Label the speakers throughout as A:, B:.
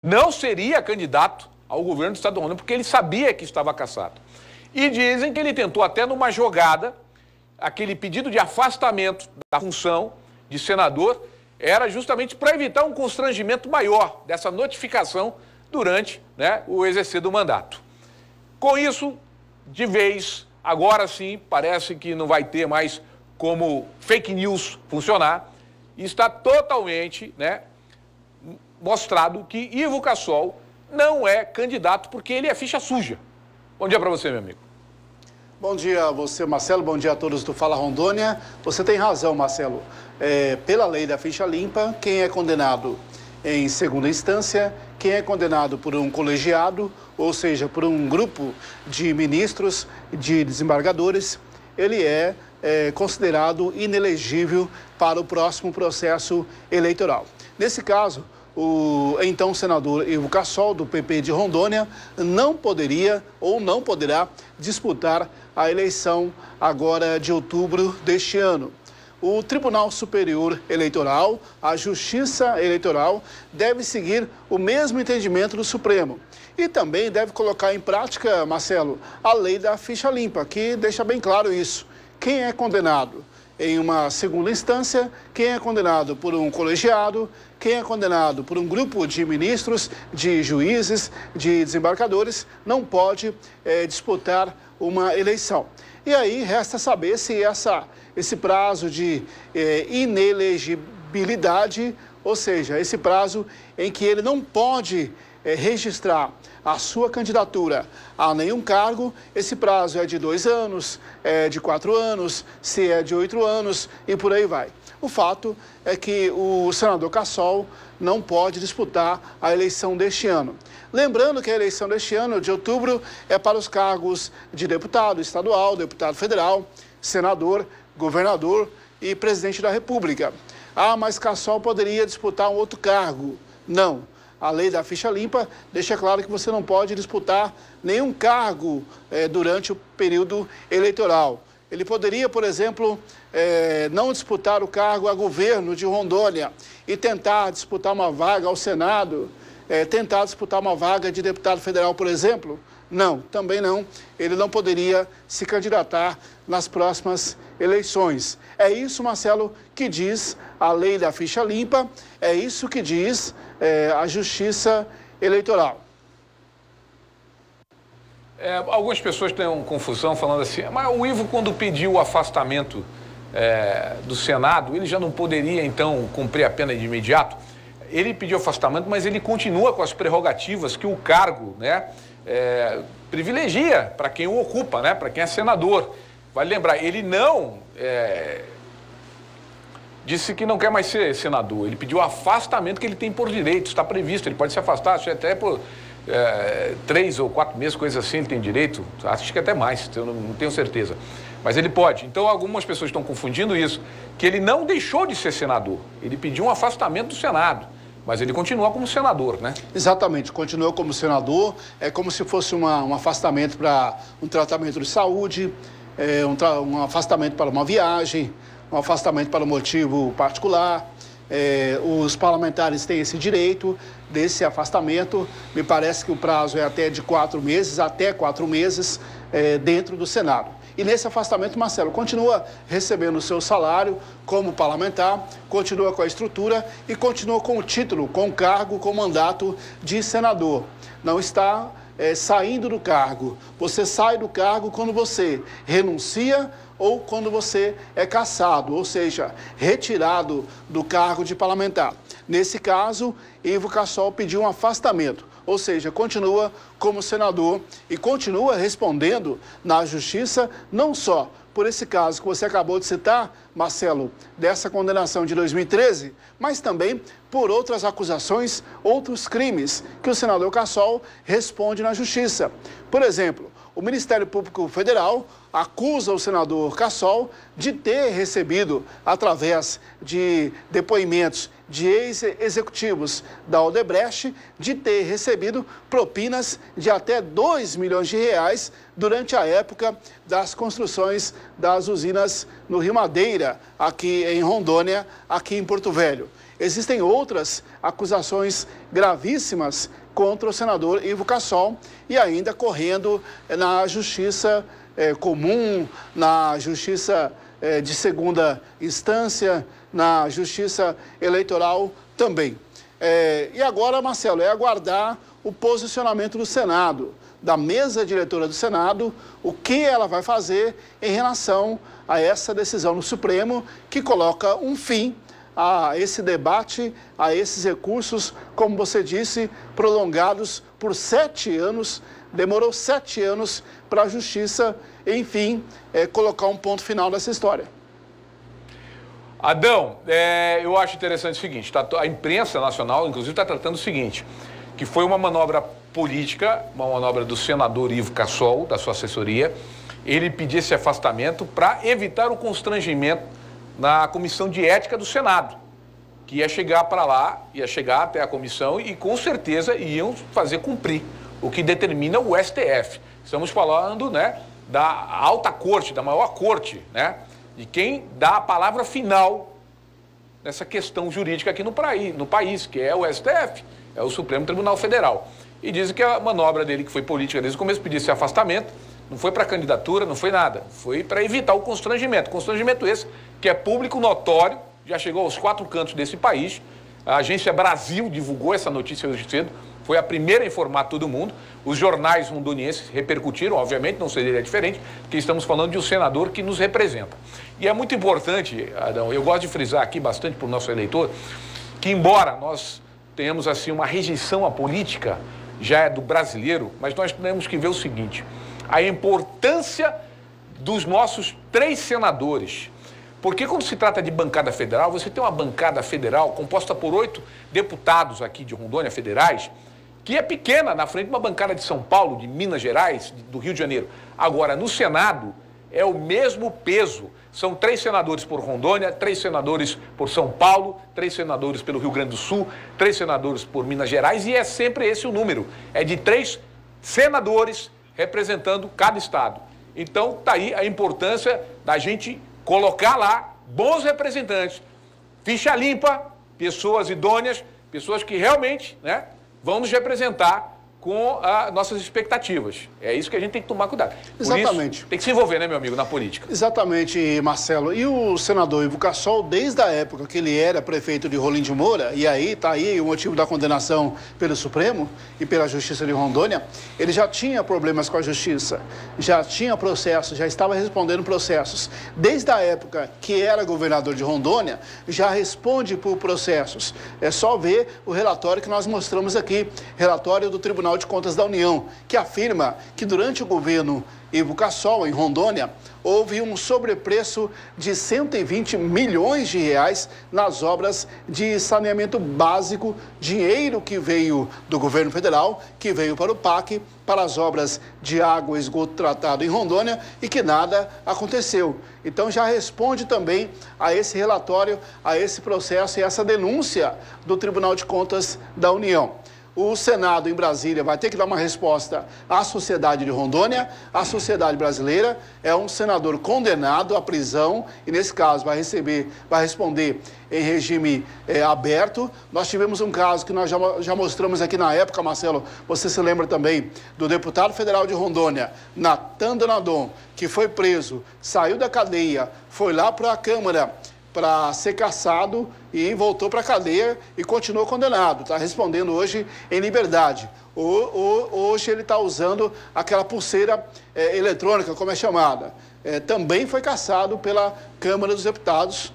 A: não seria candidato ao governo do estado de Rondônia, porque ele sabia que estava cassado. E dizem que ele tentou até numa jogada, aquele pedido de afastamento da função de senador, era justamente para evitar um constrangimento maior dessa notificação durante, né, o exercício do mandato. Com isso, de vez, agora sim, parece que não vai ter mais como fake news funcionar, e está totalmente, né, mostrado que Ivo Cassol não é candidato porque ele é ficha suja. Bom dia para você, meu amigo.
B: Bom dia a você, Marcelo. Bom dia a todos do Fala Rondônia. Você tem razão, Marcelo. Pela lei da ficha limpa, quem é condenado em segunda instância, quem é condenado por um colegiado, ou seja, por um grupo de ministros, de desembargadores, ele é considerado inelegível para o próximo processo eleitoral. Nesse caso, o então senador Ivo Cassol, do PP de Rondônia, não poderia ou não poderá disputar a eleição agora de outubro deste ano. O Tribunal Superior Eleitoral, a Justiça Eleitoral, deve seguir o mesmo entendimento do Supremo. E também deve colocar em prática, Marcelo, a lei da ficha limpa, que deixa bem claro isso. Quem é condenado em uma segunda instância, quem é condenado por um colegiado, quem é condenado por um grupo de ministros, de juízes, de desembargadores, não pode disputar uma eleição. E aí resta saber se esse prazo de inelegibilidade, ou seja, esse prazo em que ele não pode registrar a sua candidatura a nenhum cargo, esse prazo é de 2 anos, é de 4 anos, se é de 8 anos e por aí vai. O fato é que o senador Cassol não pode disputar a eleição deste ano. Lembrando que a eleição deste ano, de outubro, é para os cargos de deputado estadual, deputado federal, senador, governador e presidente da República. Ah, mas Cassol poderia disputar um outro cargo. Não. A lei da ficha limpa deixa claro que você não pode disputar nenhum cargo durante o período eleitoral. Ele poderia, por exemplo, não disputar o cargo a governo de Rondônia e tentar disputar uma vaga ao Senado, tentar disputar uma vaga de deputado federal, por exemplo. Não, também não. Ele não poderia se candidatar nas próximas eleições. É isso, Marcelo, que diz a lei da ficha limpa, é isso que diz a Justiça Eleitoral.
A: Algumas pessoas têm uma confusão falando assim, mas o Ivo, quando pediu o afastamento do Senado, ele já não poderia, então, cumprir a pena de imediato? Ele pediu afastamento, mas ele continua com as prerrogativas que o cargo, né, privilegia para quem o ocupa, né, para quem é senador. Vale lembrar, ele não disse que não quer mais ser senador. Ele pediu afastamento que ele tem por direito, está previsto. Ele pode se afastar até por 3 ou 4 meses, coisa assim, ele tem direito. Acho que até mais, eu não tenho certeza. Mas ele pode. Então, algumas pessoas estão confundindo isso, que ele não deixou de ser senador. Ele pediu um afastamento do Senado. Mas ele continua como senador, né?
B: Exatamente, continua como senador. É como se fosse um afastamento para um tratamento de saúde, um afastamento para uma viagem, um afastamento para um motivo particular. Os parlamentares têm esse direito desse afastamento. Me parece que o prazo é até de 4 meses, dentro do Senado. E nesse afastamento, Marcelo, continua recebendo o seu salário como parlamentar, continua com a estrutura e continua com o título, com o cargo, com o mandato de senador. Não está saindo do cargo. Você sai do cargo quando você renuncia ou quando você é cassado, ou seja, retirado do cargo de parlamentar. Nesse caso, Ivo Cassol pediu um afastamento, ou seja, continua como senador e continua respondendo na Justiça, não só por esse caso que você acabou de citar, Marcelo, dessa condenação de 2013, mas também por outras acusações, outros crimes que o senador Cassol responde na Justiça. Por exemplo, o Ministério Público Federal acusa o senador Cassol de ter recebido, através de depoimentos de ex-executivos da Odebrecht, de ter recebido propinas de até 2 milhões de reais durante a época das construções das usinas no Rio Madeira, aqui em Rondônia, aqui em Porto Velho. existem outras acusações gravíssimas contra o senador Ivo Cassol e ainda correndo na justiça comum, na justiça de segunda instância, na justiça eleitoral também. E agora, Marcelo, é aguardar o posicionamento do Senado, da mesa diretora do Senado, o que ela vai fazer em relação a essa decisão do Supremo que coloca um fim a esse debate, a esses recursos, como você disse, prolongados por 7 anos, demorou 7 anos para a Justiça, enfim, colocar um ponto final nessa história.
A: Adão, eu acho interessante o seguinte, a imprensa nacional, inclusive, está tratando o seguinte, que foi uma manobra política, uma manobra do senador Ivo Cassol, da sua assessoria, ele pedir esse afastamento para evitar o constrangimento na Comissão de Ética do Senado, que ia chegar para lá, ia chegar até a comissão e com certeza iam fazer cumprir o que determina o STF. Estamos falando, né, da alta corte, da maior corte, né, de quem dá a palavra final nessa questão jurídica aqui no país, que é o STF, é o Supremo Tribunal Federal. E dizem que a manobra dele, que foi política desde o começo, pedir esse afastamento, não foi para candidatura, não foi nada, foi para evitar o constrangimento. Constrangimento esse que é público, notório, já chegou aos 4 cantos desse país. A Agência Brasil divulgou essa notícia hoje cedo, foi a primeira a informar todo mundo. Os jornais rondonienses repercutiram, obviamente, não seria diferente, porque estamos falando de um senador que nos representa. E é muito importante, Adão, eu gosto de frisar aqui bastante para o nosso eleitor, que embora nós tenhamos assim uma rejeição à política, já é do brasileiro, mas nós temos que ver o seguinte, a importância dos nossos 3 senadores. Porque quando se trata de bancada federal, você tem uma bancada federal composta por 8 deputados aqui de Rondônia, federais, que é pequena na frente de uma bancada de São Paulo, de Minas Gerais, do Rio de Janeiro. Agora, no Senado, é o mesmo peso. São 3 senadores por Rondônia, 3 senadores por São Paulo, 3 senadores pelo Rio Grande do Sul, 3 senadores por Minas Gerais, e é sempre esse o número. É de 3 senadores representando cada estado. Então, está aí a importância da gente colocar lá bons representantes, ficha limpa, pessoas idôneas, pessoas que realmente, né, vão nos representar com as nossas expectativas. É isso que a gente tem que tomar cuidado.
B: Exatamente.
A: Isso, tem que se envolver, né, meu amigo, na política.
B: Exatamente, Marcelo. E o senador Ivo Cassol, desde a época que ele era prefeito de Rolim de Moura, e aí está aí o motivo da condenação pelo Supremo e pela Justiça de Rondônia, ele já tinha problemas com a Justiça, já tinha processos, já estava respondendo processos. Desde a época que era governador de Rondônia, já responde por processos. É só ver o relatório que nós mostramos aqui, relatório do Tribunal de Contas da União, que afirma que durante o governo Ivo Cassol, em Rondônia, houve um sobrepreço de 120 milhões de reais nas obras de saneamento básico, dinheiro que veio do governo federal, que veio para o PAC, para as obras de água e esgoto tratado em Rondônia e que nada aconteceu. Então já responde também a esse relatório, a esse processo e essa denúncia do Tribunal de Contas da União. O Senado em Brasília vai ter que dar uma resposta à sociedade de Rondônia, à sociedade brasileira. É um senador condenado à prisão e, nesse caso, vai responder em regime aberto. Nós tivemos um caso que nós já mostramos aqui na época, Marcelo, você se lembra também, do deputado federal de Rondônia, Natan Donadon, que foi preso, saiu da cadeia, foi lá para a Câmara para ser cassado e voltou para a cadeia e continuou condenado. Está respondendo hoje em liberdade. Hoje ele está usando aquela pulseira eletrônica, como é chamada. Também foi cassado pela Câmara dos Deputados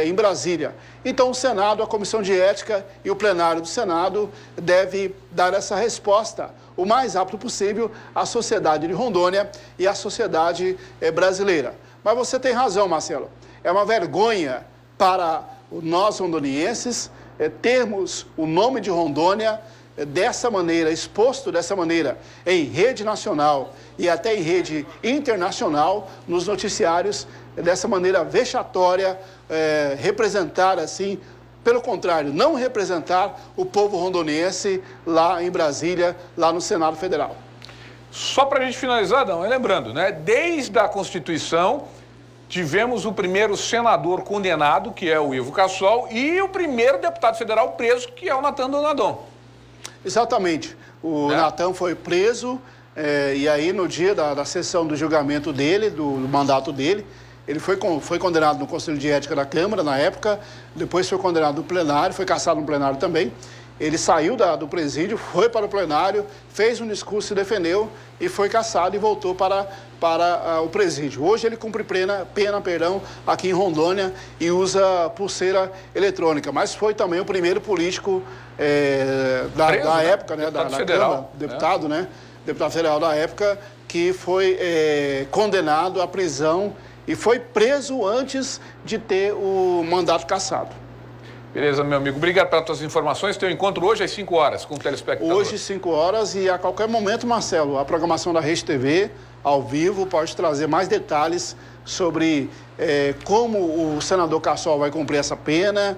B: em Brasília. Então o Senado, a Comissão de Ética e o plenário do Senado deve dar essa resposta o mais rápido possível à sociedade de Rondônia e à sociedade brasileira. Mas você tem razão, Marcelo. É uma vergonha para nós rondonienses termos o nome de Rondônia dessa maneira, exposto dessa maneira em rede nacional e até em rede internacional, nos noticiários, dessa maneira vexatória, representar assim, pelo contrário, não representar o povo rondoniense lá em Brasília, lá no Senado Federal.
A: Só para a gente finalizar, Adão, lembrando, né, desde a Constituição, tivemos o primeiro senador condenado, que é o Ivo Cassol, e o primeiro deputado federal preso, que é o Natan Donadon.
B: Exatamente. O Natan foi preso, e aí no dia da sessão do julgamento dele, do mandato dele, ele foi condenado no Conselho de Ética da Câmara, na época, depois foi condenado no plenário, foi cassado no plenário também. Ele saiu do presídio, foi para o plenário, fez um discurso, se defendeu e foi cassado e voltou para o presídio. Hoje ele cumpre pena aqui em Rondônia e usa pulseira eletrônica, mas foi também o primeiro político da época, né, da Câmara, deputado, né, deputado federal da época, que foi condenado à prisão e foi preso antes de ter o mandato cassado.
A: Beleza, meu amigo. Obrigado pelas tuas informações. Teu encontro hoje às 5 horas com o telespectador.
B: Hoje, 5 horas, e a qualquer momento, Marcelo, a programação da Rede TV, ao vivo, pode trazer mais detalhes sobre como o senador Cassol vai cumprir essa pena,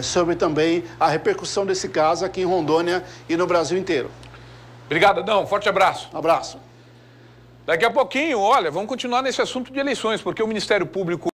B: sobre também a repercussão desse caso aqui em Rondônia e no Brasil inteiro.
A: Obrigado, Adão. Forte abraço.
B: Um abraço.
A: Daqui a pouquinho, olha, vamos continuar nesse assunto de eleições, porque o Ministério Público